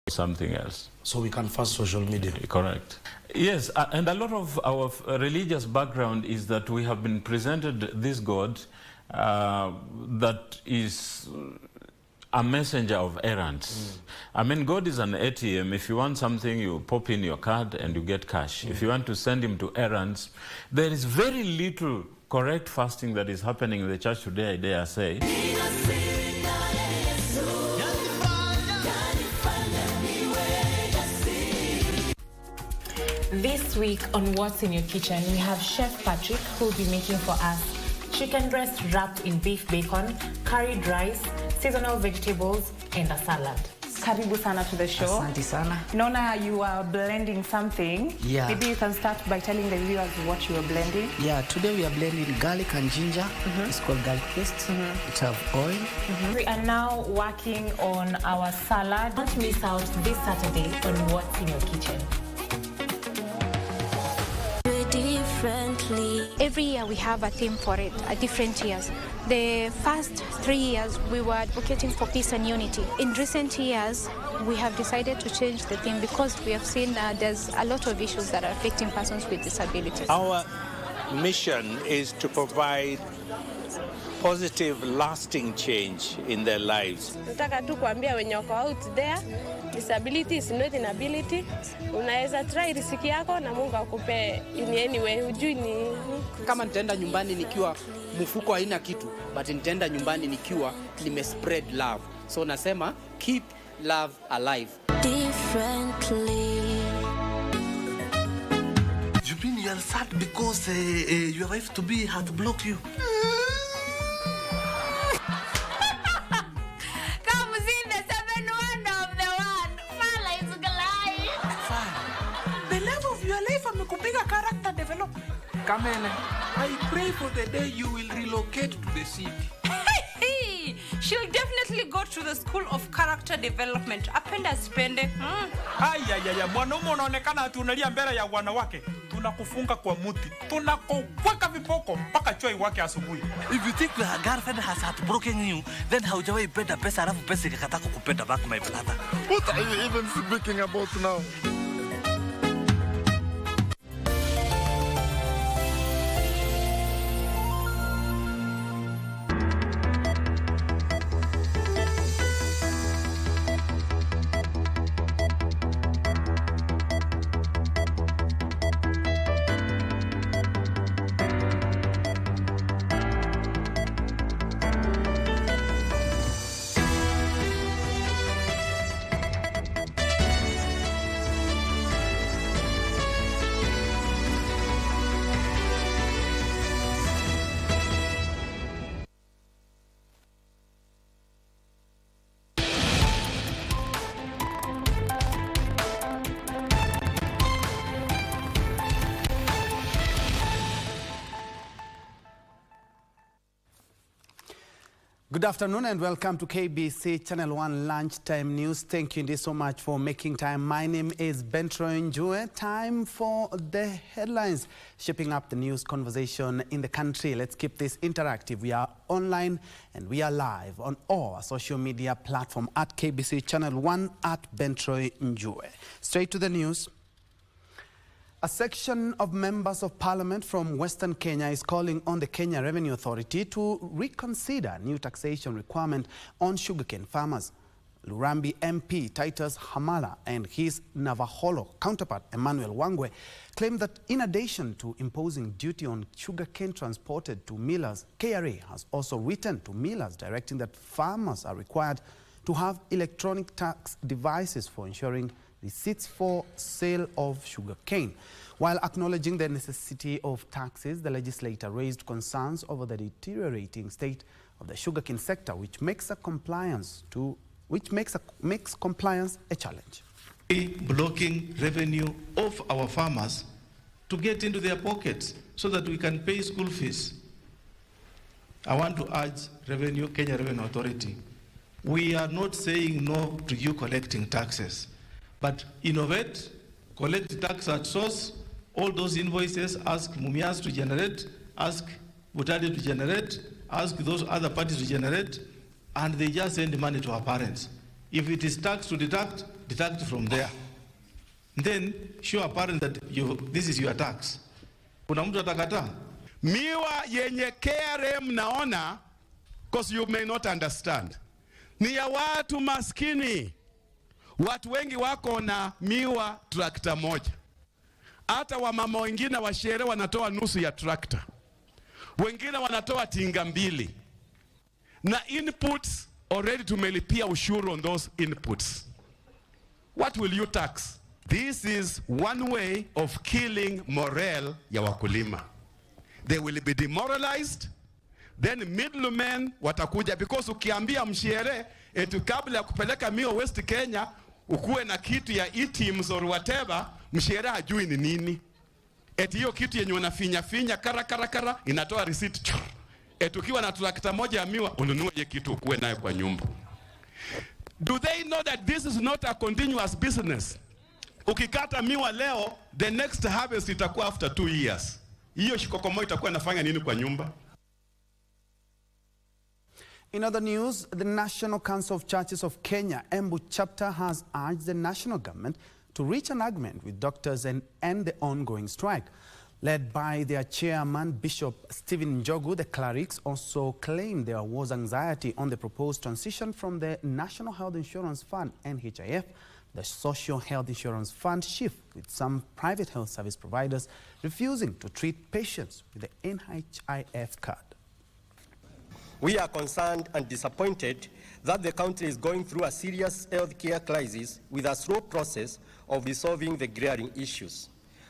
something else. So we can fast social media. Correct. Yes, and a lot of our religious background is that we have been presented this God that is a messenger of errands. I mean, God is an ATM. If you want something, you pop in your card and you get cash. If you want to send him to errands, there is very little correct fasting that is happening in the church today, I dare say. This week on What's in Your Kitchen, we have Chef Patrick who will be making for us chicken breast wrapped in beef bacon, curried rice, seasonal vegetables, and a salad. Karibu sana to the show. Asante sana. Nona, you are blending something. Yeah. Maybe you can start by telling the viewers what you are blending. Yeah, today we are blending garlic and ginger. It's called garlic paste. It have oil. We are now working on our salad. Don't miss out this Saturday on What's in Your Kitchen. Every year we have a theme for it, different years. The first 3 years we were advocating for peace and unity. In recent years we have decided to change the theme because we have seen there's a lot of issues that are affecting persons with disabilities. Our mission is to provide positive, lasting change in their lives. Nataka tu kuambia wenye wako out there, disability is not inability. Unaweza try riziki yako na Mungu akupe in any way. Hujui ni kama nitaenda nyumbani nikiwa mfuko haina kitu, but nitaenda nyumbani nikiwa spread love. So nasema keep love alive. Differently. You mean you are sad because your wife to be had blocked you? Character development. Kamene, I pray for the day you will relocate to the city. She'll definitely go to the school of character development. Apenda spende. Haya, mwanaume unaonekana tunalia mbele ya wanawake. Tunakufunga kwa muti. Tunakuweka vipoko mpaka choi wake asubuhi. If you think your girlfriend has heartbroken you, then haujawahi penda pesa alafu pesa ikakataa kukupenda back, my brother. What are you even speaking about now? Good afternoon and welcome to KBC Channel 1 Lunchtime News. Thank you indeed so much for making time. My name is Njue. Time for the headlines shaping up the news conversation in the country. Let's keep this interactive. We are online and we are live on all social media platforms at KBC Channel 1 at Njue. Straight to the news. A section of members of parliament from Western Kenya is calling on the Kenya Revenue Authority to reconsider new taxation requirement on sugarcane farmers. Lurambi MP Titus Hamala and his Navaholo counterpart Emmanuel Wangwe claim that in addition to imposing duty on sugarcane transported to millers, KRA has also written to millers directing that farmers are required to have electronic tax devices for ensuring receipts for sale of sugarcane. While acknowledging the necessity of taxes, the legislator raised concerns over the deteriorating state of the sugarcane sector, which makes compliance a challenge. Blocking revenue of our farmers to get into their pockets so that we can pay school fees. I want to urge Kenya Revenue Authority. We are not saying no to you collecting taxes, but innovate, collect tax at source, all those invoices, ask Mumias to generate, ask Butadi to generate, ask those other parties to generate, and they just send money to our parents. If it is tax to deduct, deduct from there. Then show a parent that this is your tax. Kuna mtu atakataa? Miwa yenye KRM naona, because you may not understand, ni ya watu maskini. Watu wengi wako na miwa trakta moja. Hata wamama wengine wa sherehe wanatoa nusu ya trakta. Wengine wanatoa tinga mbili. Na inputs already tumelipia ushuru on those inputs. What will you tax? This is one way of killing morale ya wakulima. They will be demoralized. Then middlemen watakuja, because ukiambia mshere etu kabla ya kupeleka miwa West Kenya ukuwe na kitu ya e-teams or whatever, mshere hajui ni nini. Eti hiyo kitu yenye unafinya kara inatoa receipt. Eti ukiwa na trakta moja ya miwa ununue ye kitu ukuwe nayo kwa nyumba. Do they know that this is not a continuous business? Ukikata miwa leo, the next harvest itakuwa after 2 years. Hiyo shikokomo itakuwa nafanya nini kwa nyumba? In other news, the National Council of Churches of Kenya, Embu chapter, has urged the national government to reach an agreement with doctors and end the ongoing strike. Led by their chairman, Bishop Stephen Njue, the clerics also claimed there was anxiety on the proposed transition from the National Health Insurance Fund, NHIF, the Social Health Insurance Fund shift, with some private health service providers refusing to treat patients with the NHIF card. We are concerned and disappointed that the country is going through a serious healthcare crisis with a slow process of resolving the glaring issues.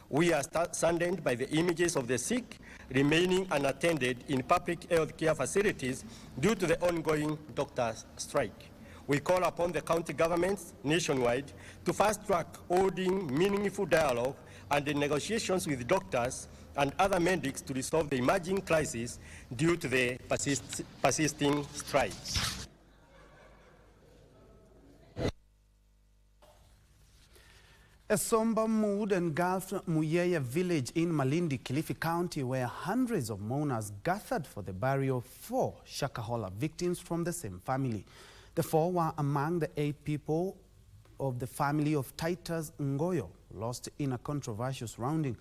We are saddened by the images of the sick remaining unattended in public healthcare facilities due to the ongoing doctor strike. We call upon the county governments nationwide to fast-track holding meaningful dialogue and the negotiations with doctors and other medics to resolve the emerging crisis due to the persisting strikes. A somber mood engulfed Muyeye village in Malindi, Kilifi County, where hundreds of mourners gathered for the burial of 4 Shakahola victims from the same family. The 4 were among the 8 people of the family of Titus Ngoyo, lost in a controversial surrounding.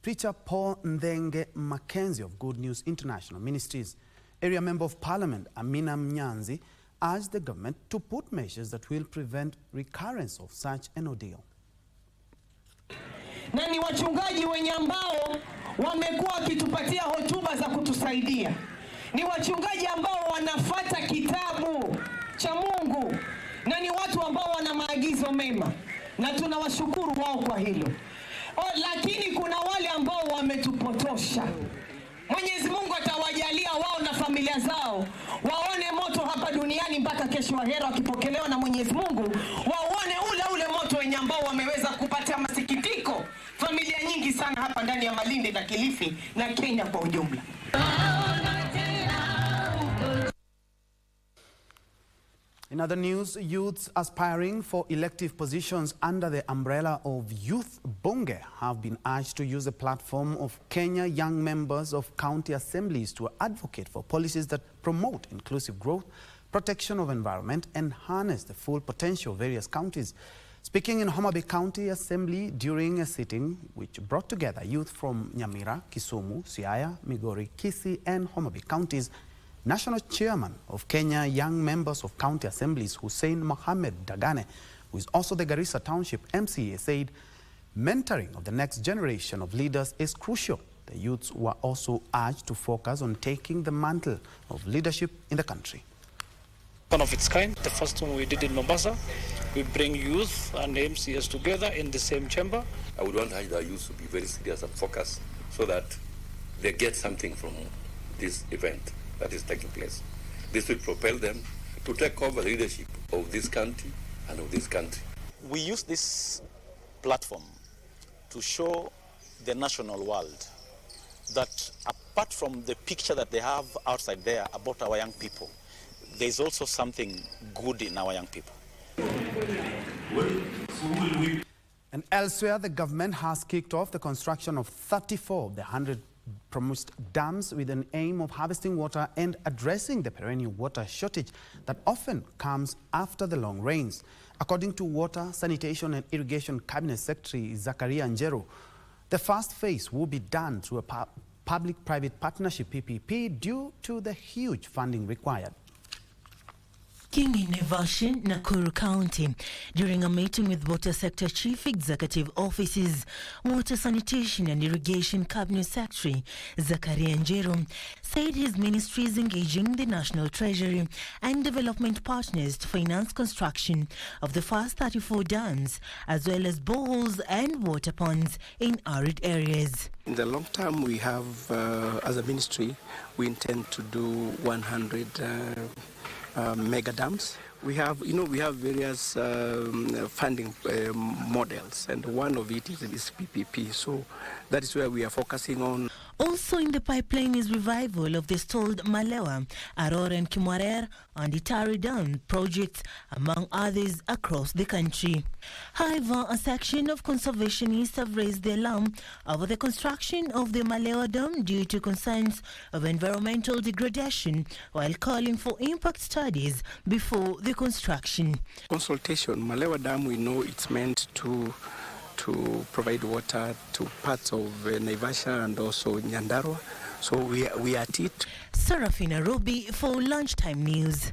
Preacher Paul Ndenge Mackenzie of Good News International Ministries, Area Member of Parliament Amina Mnyanzi, urged the government to put measures that will prevent recurrence of such an ordeal. Na ni wachungaji wenye ambao wamekuwa wakitupatia hotuba za kutusaidia. Ni wachungaji ambao wanafuata kitabu cha Mungu na ni watu ambao wana maagizo mema na tunawashukuru wao kwa hilo. Lakini kuna wale ambao wametupotosha. Mwenyezi Mungu atawajalia wao na familia zao waone moto hapa duniani mpaka kesho ahera, wakipokelewa na Mwenyezi Mungu waone ule moto wenye ambao wameweza kupatia masikitiko familia nyingi sana hapa ndani ya Malindi na Kilifi na Kenya kwa ujumla. In other news, youths aspiring for elective positions under the umbrella of Youth Bunge have been urged to use the platform of Kenya young members of county assemblies to advocate for policies that promote inclusive growth, protection of environment, and harness the full potential of various counties. Speaking in Homa Bay County Assembly during a sitting which brought together youth from Nyamira, Kisumu, Siaya, Migori, Kisii, and Homa Bay counties, National Chairman of Kenya Young Members of County Assemblies, Hussein Mohamed Dagane, who is also the Garissa Township MCA, said mentoring of the next generation of leaders is crucial. The youths were also urged to focus on taking the mantle of leadership in the country. One of its kind, the first one we did in Mombasa. We bring youth and MCAs together in the same chamber. I would want the youth to be very serious and focused so that they get something from this event that is taking place. This will propel them to take over the leadership of this country and of this country. We use this platform to show the national world that apart from the picture that they have outside there about our young people, there's also something good in our young people. And elsewhere, the government has kicked off the construction of 34 of the 100 dams with an aim of harvesting water and addressing the perennial water shortage that often comes after the long rains. According to Water, Sanitation and Irrigation Cabinet Secretary Zakaria Njue, the first phase will be done through a public-private partnership PPP due to the huge funding required. In Nevashin, Nakuru County, during a meeting with Water Sector Chief Executive Offices, Water, Sanitation and Irrigation Cabinet Secretary Zakaria Njue said his ministry is engaging the National Treasury and development partners to finance construction of the first 34 dams, as well as boreholes and water ponds in arid areas. In the long term, we have, as a ministry, we intend to do 100 mega dams. We have various funding models, and one of it is this PPP. So that is where we are focusing on. Also in the pipeline is revival of the stalled Malewa, Aror and Kimwarer and the Tari Dam projects, among others across the country. However, a section of conservationists have raised the alarm over the construction of the Malewa Dam due to concerns of environmental degradation, while calling for impact studies before the construction. Consultation, Malewa Dam, we know it's meant to provide water to parts of Naivasha and also Nyandarua. So we are at it. Serafina Robi for Lunchtime News.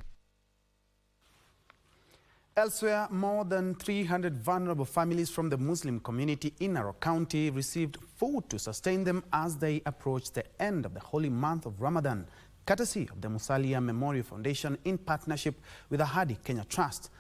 Elsewhere, more than 300 vulnerable families from the Muslim community in Narok County received food to sustain them as they approach the end of the holy month of Ramadan, courtesy of the Musalia Memorial Foundation in partnership with the Hadi Kenya Trust.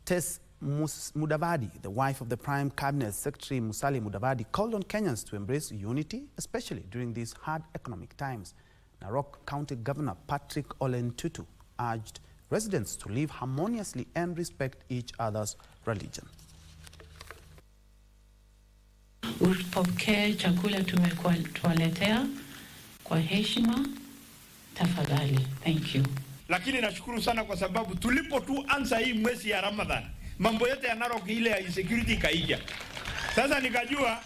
Tess Mudavadi, the wife of the Prime Cabinet Secretary Musalia Mudavadi, called on Kenyans to embrace unity, especially during these hard economic times. Narok County Governor Patrick Ole Ntutu urged residents to live harmoniously and respect each other's religion. Upokee chakula tumekuwaletea kwa heshima, tafadhali. Thank you. Lakini nashukuru sana kwa sababu tulipo tu anza hii mwezi ya Ramadhan, mambo yote ya Narok ile ya insecurity ikaija. Sasa nikajua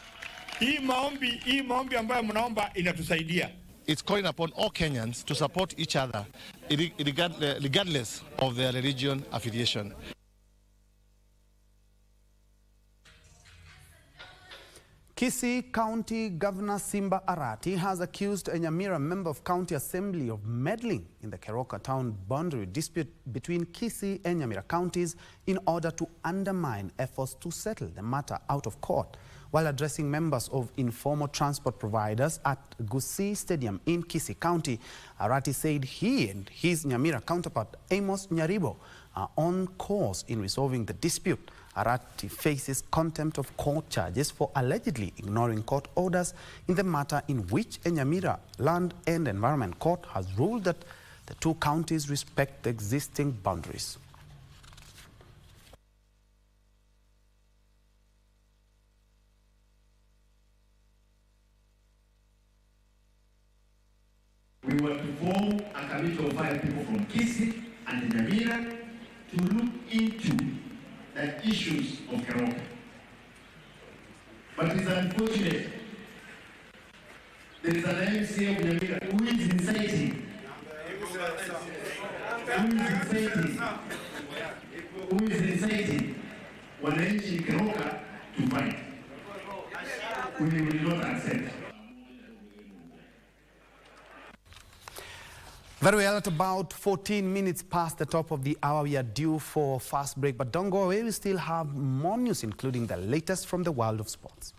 hii maombi ambayo mnaomba inatusaidia. It's calling upon all Kenyans to support each other regardless of their religion affiliation. Kisii County Governor Simba Arati has accused a Nyamira member of County Assembly of meddling in the Keroka town boundary dispute between Kisii and Nyamira counties in order to undermine efforts to settle the matter out of court. While addressing members of informal transport providers at Gusii Stadium in Kisii County, Arati said he and his Nyamira counterpart Amos Nyaribo are on course in resolving the dispute. Arati faces contempt of court charges for allegedly ignoring court orders in the matter, in which a Nyamira Land and Environment Court has ruled that the two counties respect the existing boundaries. We were to form a committee of 5 people from Kisii and Nyamira to look into the issues of Keroka. But it's unfortunate there is an MC of Nyamira who is inciting. Who is inciting wananchi Keroka to fight. We will not accept. Very well, at about 14 minutes past the top of the hour, we are due for fast break. But don't go away, we still have more news, including the latest from the world of sports.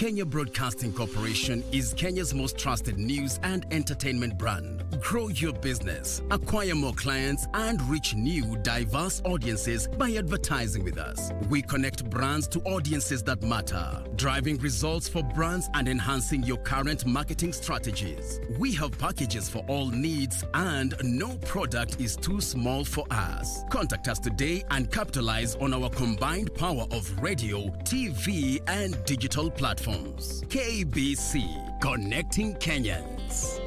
Kenya Broadcasting Corporation is Kenya's most trusted news and entertainment brand. Grow your business, acquire more clients, and reach new, diverse audiences by advertising with us. We connect brands to audiences that matter, driving results for brands and enhancing your current marketing strategies. We have packages for all needs, and no product is too small for us. Contact us today and capitalize on our combined power of radio, TV, and digital platforms. KBC, connecting Kenyans.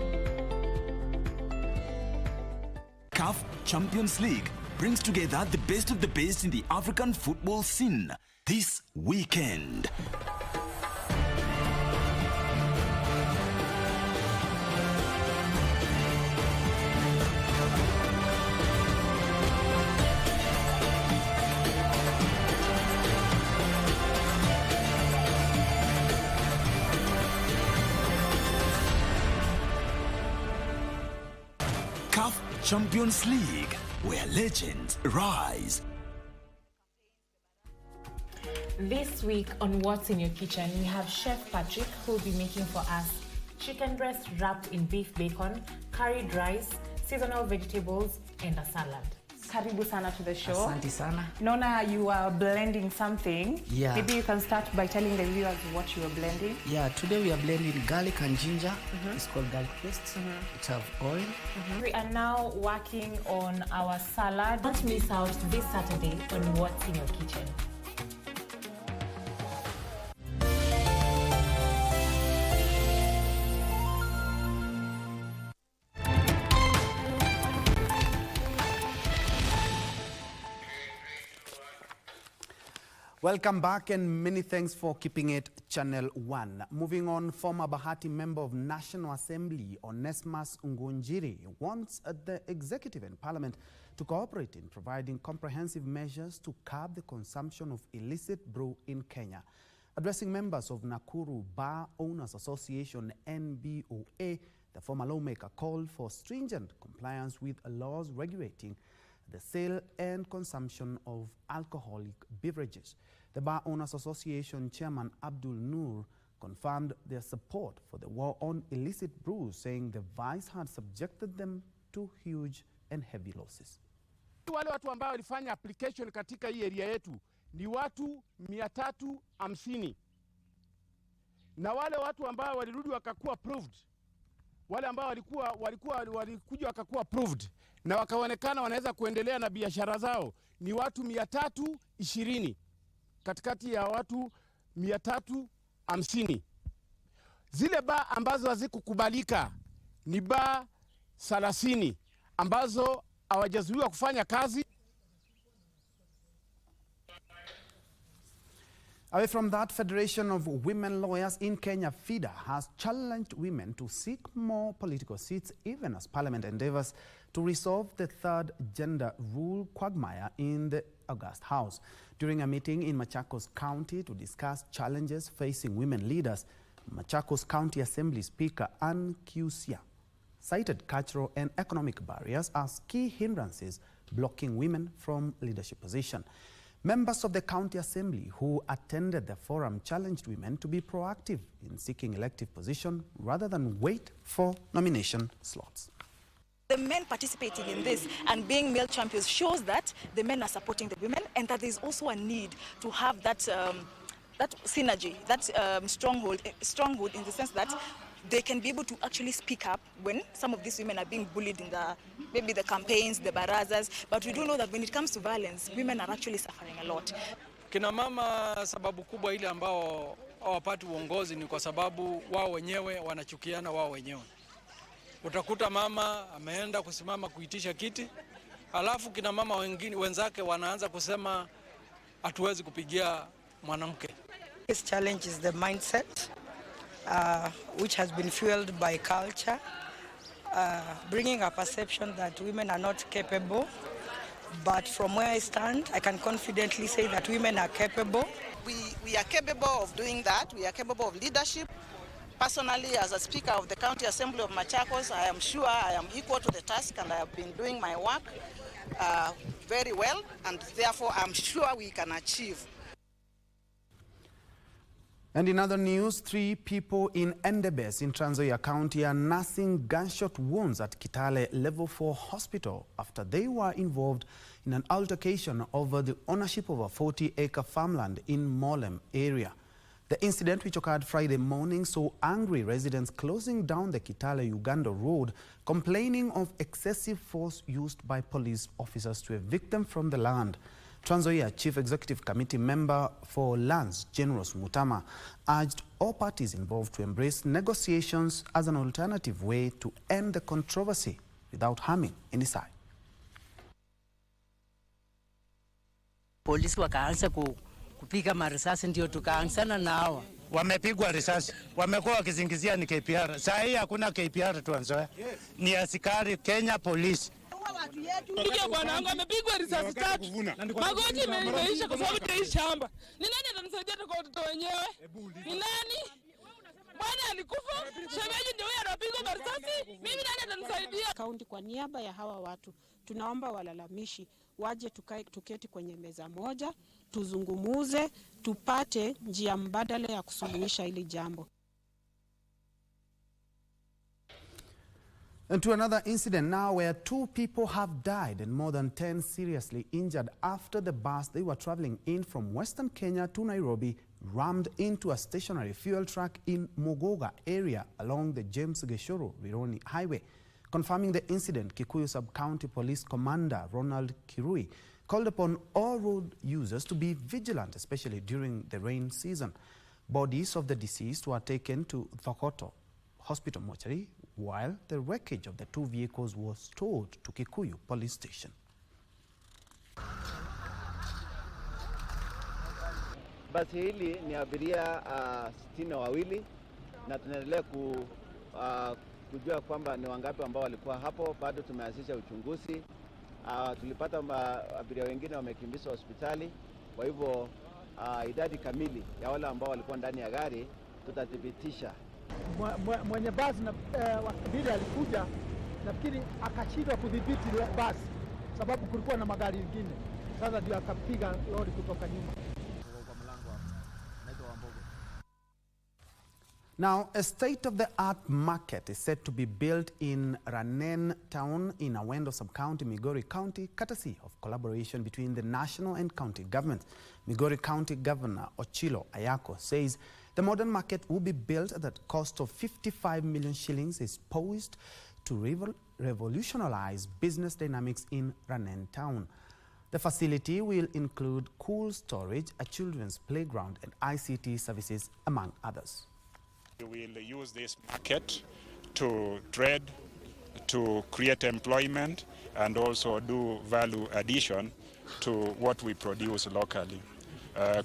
CAF Champions League brings together the best of the best in the African football scene this weekend. CAF Champions League, where legends rise. This week on What's in Your Kitchen, we have Chef Patrick who will be making for us chicken breast wrapped in beef bacon, curried rice, seasonal vegetables, and a salad. Karibu sana to the show. Asante sana. Nona, you are blending something. Yeah. Maybe you can start by telling the viewers what you are blending. Yeah, today we are blending garlic and ginger. It's called garlic paste. It has oil. We are now working on our salad. Don't miss out this Saturday on What's in Your Kitchen. Welcome back and many thanks for keeping it Channel 1. Moving on, former Bahati member of National Assembly, Onesmus Ngunjiri, wants the executive and parliament to cooperate in providing comprehensive measures to curb the consumption of illicit brew in Kenya. Addressing members of Nakuru Bar Owners Association, NBOA, the former lawmaker called for stringent compliance with laws regulating the sale and consumption of alcoholic beverages. The Bar Owners Association chairman Abdul Noor confirmed their support for the war on illicit brews, saying the vice had subjected them to huge and heavy losses. Wale watu ambao walifanya application katika hii area yetu ni watu 350. Na wale watu ambao walirudi wakakuwa approved, wale ambao walikuja wakakuwa approved na wakaonekana wanaweza kuendelea na biashara zao ni watu 320 katikati ya watu 350. Zile baa ambazo hazikukubalika ni baa 30 ambazo hawajazuiwa kufanya kazi. Away from that, Federation of Women Lawyers in Kenya, FIDA, has challenged women to seek more political seats even as Parliament endeavors to resolve the third gender rule quagmire in the August House. During a meeting in Machakos County to discuss challenges facing women leaders, Machakos County Assembly Speaker Ann Kiusia cited cultural and economic barriers as key hindrances blocking women from leadership position. Members of the County Assembly who attended the forum challenged women to be proactive in seeking elective position rather than wait for nomination slots. The men participating in this and being male champions shows that the men are supporting the women and that there's also a need to have that synergy, that stronghold in the sense that they can be able to actually speak up when some of these women are being bullied in maybe the campaigns, the barazas. But we do know that when it comes to violence, women are actually suffering a lot. Kina mama, sababu kubwa ile ambao hawapati uongozi ni kwa sababu wao wenyewe wanachukiana wao wenyewe. Utakuta mama ameenda kusimama kuitisha kiti, alafu kina mama wenzake wanaanza kusema hatuwezi kupigia mwanamke. This challenge is the mindset which has been fueled by culture, bringing a perception that women are not capable. But from where I stand, I can confidently say that women are capable. We are capable of doing that. We are capable of leadership. Personally, as a Speaker of the County Assembly of Machakos, I am sure I am equal to the task and I have been doing my work very well, and therefore I'm sure we can achieve. And in other news, 3 people in Endebess in Trans Nzoia County are nursing gunshot wounds at Kitale Level 4 Hospital after they were involved in an altercation over the ownership of a 40-acre farmland in Molem area. The incident, which occurred Friday morning, saw angry residents closing down the Kitale-Uganda road, complaining of excessive force used by police officers to evict them from the land. Trans Nzoia Chief Executive Committee member for Lands, Generous Mutama, urged all parties involved to embrace negotiations as an alternative way to end the controversy without harming any side. Polisi wakaanza kupiga marisasi, ndio tukaanzana na hawa. Wamepigwa risasi, wamekuwa wakizingizia ni KPR. Saa hii hakuna KPR Trans Nzoia, ni askari Kenya Police. Ndugu bwanangu amepigwa risasi 3. Magoti imeisha kwa sababu ya shamba. Ni nani atanisaidia kwa watoto wenyewe? Ni nani? Bwana alikufa, shemeji ndio yeye anapigwa risasi. Mimi nani atanisaidia? Kaunti, kwa niaba ya hawa watu tunaomba walalamishi waje tuketi kwenye meza moja, tuzungumuze, tupate njia mbadala ya kusuluhisha hili jambo. And to another incident now where 2 people have died and more than 10 seriously injured after the bus they were traveling in from Western Kenya to Nairobi rammed into a stationary fuel truck in Mogoga area along the James Geshoro-Rironi Highway. Confirming the incident, Kikuyu Sub-County Police Commander Ronald Kirui called upon all road users to be vigilant, especially during the rain season. Bodies of the deceased were taken to Thokoto Hospital mortuary, while the wreckage of the 2 vehicles was towed to Kikuyu Police Station. Basi hili ni abiria 62 na tunaendelea kujua kwamba ni wangapi ambao walikuwa hapo. Bado tumeanzisha uchunguzi. Tulipata abiria wengine wamekimbizwa hospitali. Kwa hivyo idadi kamili ya wale ambao walikuwa ndani ya gari tutathibitisha. Mwenye basi na wakili alikuja, nafikiri akashindwa kudhibiti basi sababu kulikuwa na magari mengine. Sasa ndio akapiga lori kutoka nyuma. Now, a state-of-the-art market is set to be built in Ranen town in Awendo Sub-County, Migori County, courtesy of collaboration between the national and county governments. Migori County Governor Ochilo Ayako says the modern market will be built at the cost of 55 million shillings is poised to revolutionize business dynamics in Ranen town. The facility will include cool storage, a children's playground, and ICT services, among others. We will use this market to trade, to create employment, and also do value addition to what we produce locally.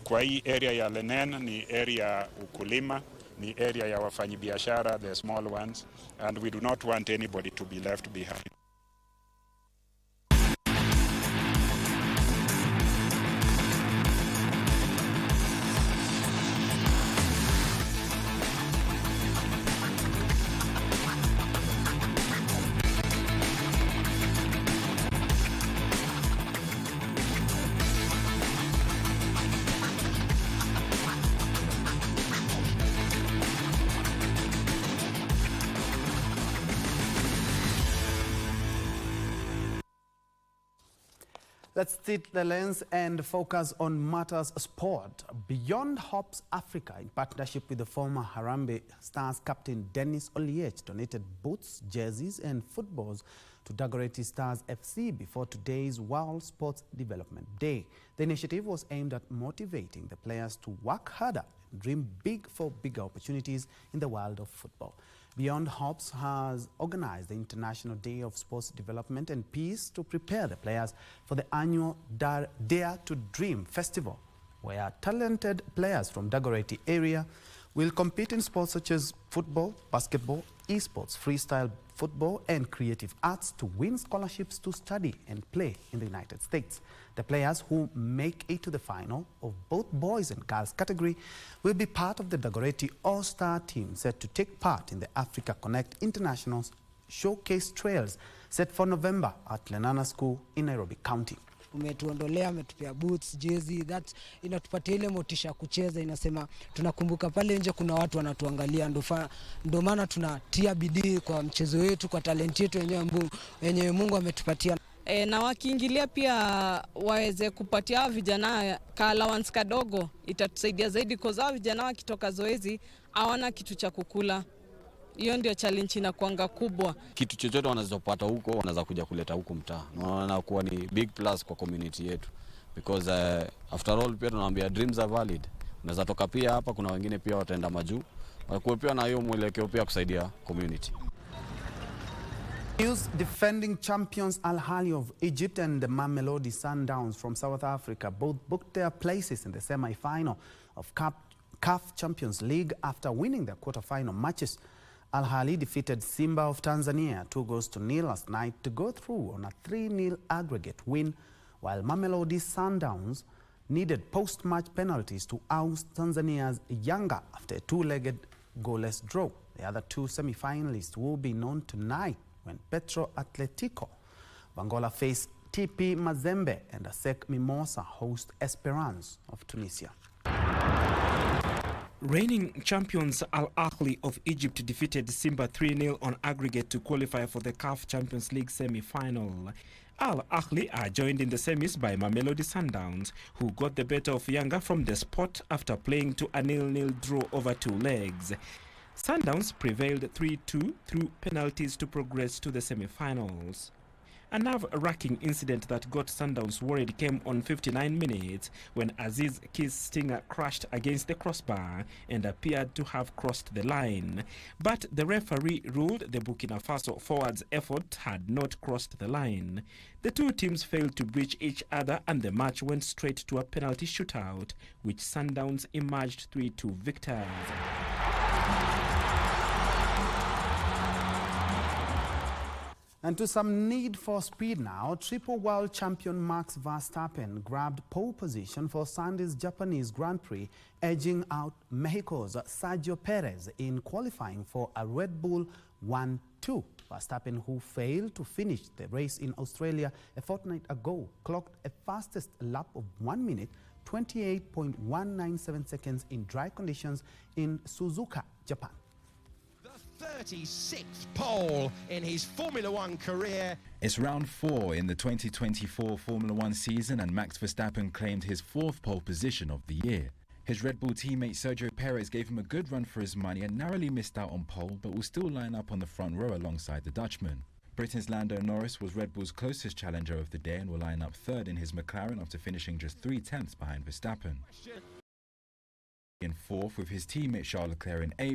Kwa hii area ya Lenen ni area ukulima, ni area ya wafanyibiashara, the small ones, and we do not want anybody to be left behind. Let's tilt the lens and focus on matters sport. Beyond Hopes Africa, in partnership with the former Harambee Stars captain Dennis Oliech, donated boots, jerseys and footballs to Dagoretti Stars FC before today's World Sports Development Day. The initiative was aimed at motivating the players to work harder and dream big for bigger opportunities in the world of football. Beyond Hopes has organized the International Day of Sports Development and Peace to prepare the players for the annual Dare to Dream Festival, where talented players from Dagoretti area will compete in sports such as football, basketball, esports, freestyle football, and creative arts to win scholarships to study and play in the United States. The players who make it to the final of both boys and girls category will be part of the Dagoretti All-Star team set to take part in the Africa Connect International's Showcase Trails set for November at Lenana School in Nairobi County. umetuondolea, umetupea boots, jersey, that inatupatia ile motisha kucheza, inasema tunakumbuka pale nje kuna watu wanatuangalia, ndio maana tunatia bidii kwa mchezo wetu, kwa talenti yetu yenyewe Mungu ametupatia. Na wakiingilia pia waweze kupatia vijana ka allowance kadogo, itatusaidia zaidi kwa sababu vijana wakitoka zoezi hawana kitu cha kukula. Hiyo ndio challenge inakuanga kubwa. Kitu chochote wanazopata huko wanaweza kuja kuleta huko mtaa. Naona kuwa ni big plus kwa community yetu, because after all pia tunawaambia dreams are valid. Unaweza toka pia hapa, kuna wengine pia wataenda majuu. Wanakuwa pia na hiyo mwelekeo pia kusaidia community. News: defending champions Al Ahly of Egypt and the Mamelodi Sundowns from South Africa both booked their places in the semi-final of CAF Champions League after winning their quarter-final matches. Al Ahly defeated Simba of Tanzania 2-0 last night to go through on a 3-0 aggregate win, while Mamelodi Sundowns needed post-match penalties to oust Tanzania's Yanga after a two-legged goalless draw. The other two semi-finalists will be known tonight when Petro Atletico Bangola face TP Mazembe and ASEC Mimosa host Esperance of Tunisia. Reigning champions Al Ahly of Egypt defeated Simba 3-0 on aggregate to qualify for the CAF Champions League semi-final. Al Ahly are joined in the semis by Mamelodi Sundowns, who got the better of Yanga from the spot after playing to a 0-0 draw over 2 legs. Sundowns prevailed 3-2 through penalties to progress to the semi-finals. A nerve-wracking incident that got Sundowns worried came on 59 minutes when Aziz Ki's Stinger crashed against the crossbar and appeared to have crossed the line. But the referee ruled the Burkina Faso forward's effort had not crossed the line. The two teams failed to breach each other and the match went straight to a penalty shootout, which Sundowns emerged 3-2 victors. And to some need for speed now, triple world champion Max Verstappen grabbed pole position for Sunday's Japanese Grand Prix, edging out Mexico's Sergio Perez in qualifying for a Red Bull 1-2. Verstappen, who failed to finish the race in Australia a fortnight ago, clocked a fastest lap of 1 minute, 28.197 seconds in dry conditions in Suzuka, Japan. 36th pole in his Formula One career. It's round 4 in the 2024 Formula One season and Max Verstappen claimed his 4th pole position of the year. His Red Bull teammate Sergio Perez gave him a good run for his money and narrowly missed out on pole, but will still line up on the front row alongside the Dutchman. Britain's Lando Norris was Red Bull's closest challenger of the day and will line up 3rd in his McLaren after finishing just 3/10 behind Verstappen. In 4th with his teammate Charles Leclerc in 8th,